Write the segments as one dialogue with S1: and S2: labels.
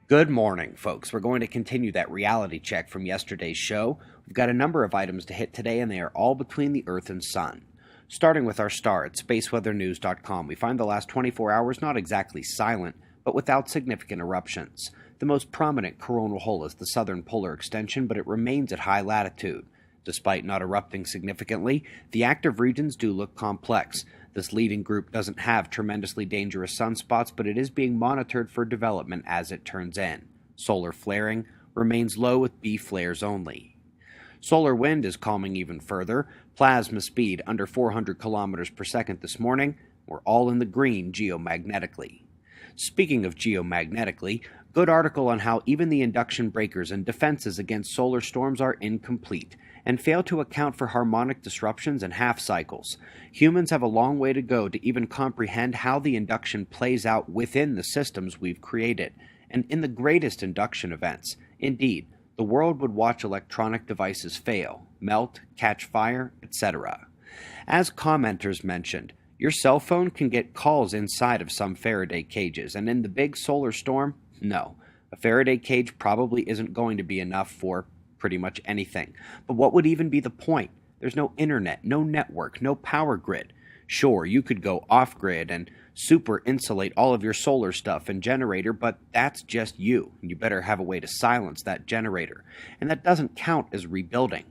S1: Good morning, folks. We're going to continue that reality check from yesterday's show. We've got a number of items to hit today, and they are all between the Earth and Sun. Starting with our star at spaceweathernews.com, we find the last 24 hours not exactly silent, but without significant eruptions. The most prominent coronal hole is the southern polar extension, but it remains at high latitude. Despite not erupting significantly, the active regions do look complex. This leading group doesn't have tremendously dangerous sunspots, but it is being monitored for development as it turns in. Solar flaring remains low with B flares only. Solar wind is calming even further. Plasma speed under 400 kilometers per second this morning. We're all in the green geomagnetically. Speaking of geomagnetically, good article on how even the induction breakers and defenses against solar storms are incomplete and fail to account for harmonic disruptions and half cycles. Humans have a long way to go to even comprehend how the induction plays out within the systems we've created. And in the greatest induction events, indeed, the world would watch electronic devices fail, melt, catch fire, etc. As commenters mentioned, your cell phone can get calls inside of some Faraday cages, and in the big solar storm, no. A Faraday cage probably isn't going to be enough for pretty much anything. But what would even be the point? There's no internet, no network, no power grid. Sure, you could go off-grid and super insulate all of your solar stuff and generator, but that's just you. You better have a way to silence that generator. And that doesn't count as rebuilding.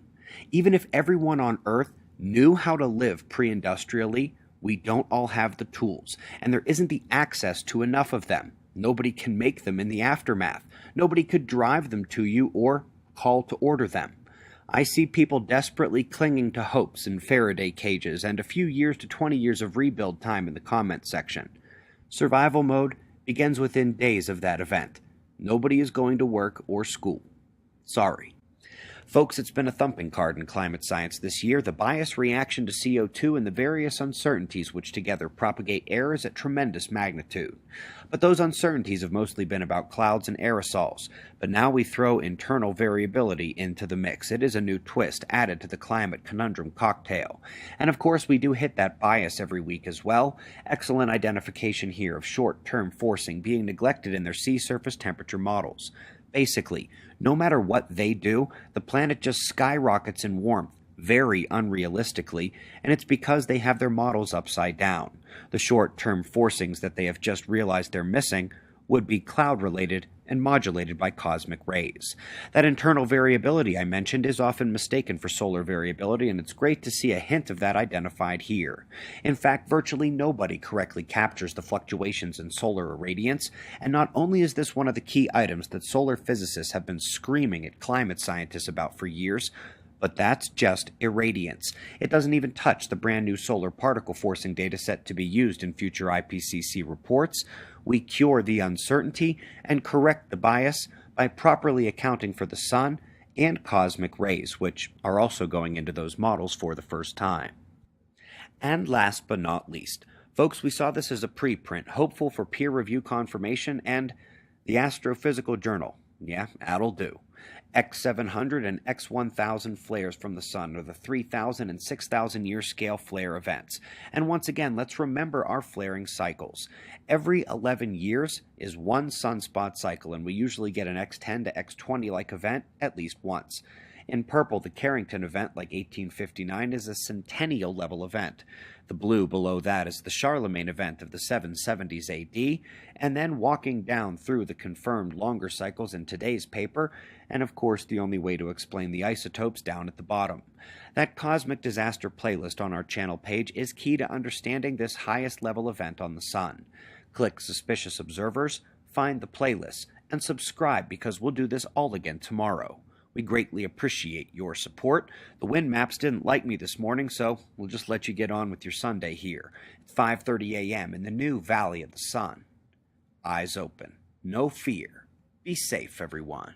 S1: Even if everyone on Earth knew how to live pre-industrially, we don't all have the tools, and there isn't the access to enough of them. Nobody can make them in the aftermath. Nobody could drive them to you or call to order them. I see people desperately clinging to hopes in Faraday cages and a few years to 20 years of rebuild time in the comments section. Survival mode begins within days of that event. Nobody is going to work or school. Sorry. Folks, it's been a thumping card in climate science this year, the bias reaction to CO2 and the various uncertainties which together propagate errors at tremendous magnitude. But those uncertainties have mostly been about clouds and aerosols. But now we throw internal variability into the mix. It is a new twist added to the climate conundrum cocktail. And of course we do hit that bias every week as well. Excellent identification here of short-term forcing being neglected in their sea surface temperature models. Basically, no matter what they do, the planet just skyrockets in warmth, very unrealistically, and it's because they have their models upside down. The short-term forcings that they have just realized they're missing would be cloud-related and modulated by cosmic rays. That internal variability I mentioned is often mistaken for solar variability, and it's great to see a hint of that identified here. In fact, virtually nobody correctly captures the fluctuations in solar irradiance, and not only is this one of the key items that solar physicists have been screaming at climate scientists about for years, but that's just irradiance. It doesn't even touch the brand new solar particle forcing dataset to be used in future IPCC reports. We cure the uncertainty and correct the bias by properly accounting for the sun and cosmic rays, which are also going into those models for the first time. And last but not least, folks, we saw this as a preprint, hopeful for peer review confirmation, and the Astrophysical Journal. Yeah, that'll do. X700 and X1000 flares from the sun are the 3,000 and 6,000 year scale flare events. And once again, let's remember our flaring cycles. Every 11 years is one sunspot cycle, and we usually get an X10 to X20 like event at least once. In purple, the Carrington event, like 1859, is a centennial level event. The blue below that is the Charlemagne event of the 770s AD, and then walking down through the confirmed longer cycles in today's paper, and of course the only way to explain the isotopes down at the bottom. That cosmic disaster playlist on our channel page is key to understanding this highest level event on the sun. Click Suspicious Observers, find the playlist, and subscribe because we'll do this all again tomorrow. We greatly appreciate your support. The wind maps didn't like me this morning, so we'll just let you get on with your Sunday here. It's 5:30 a.m. in the new Valley of the Sun. Eyes open. No fear. Be safe, everyone.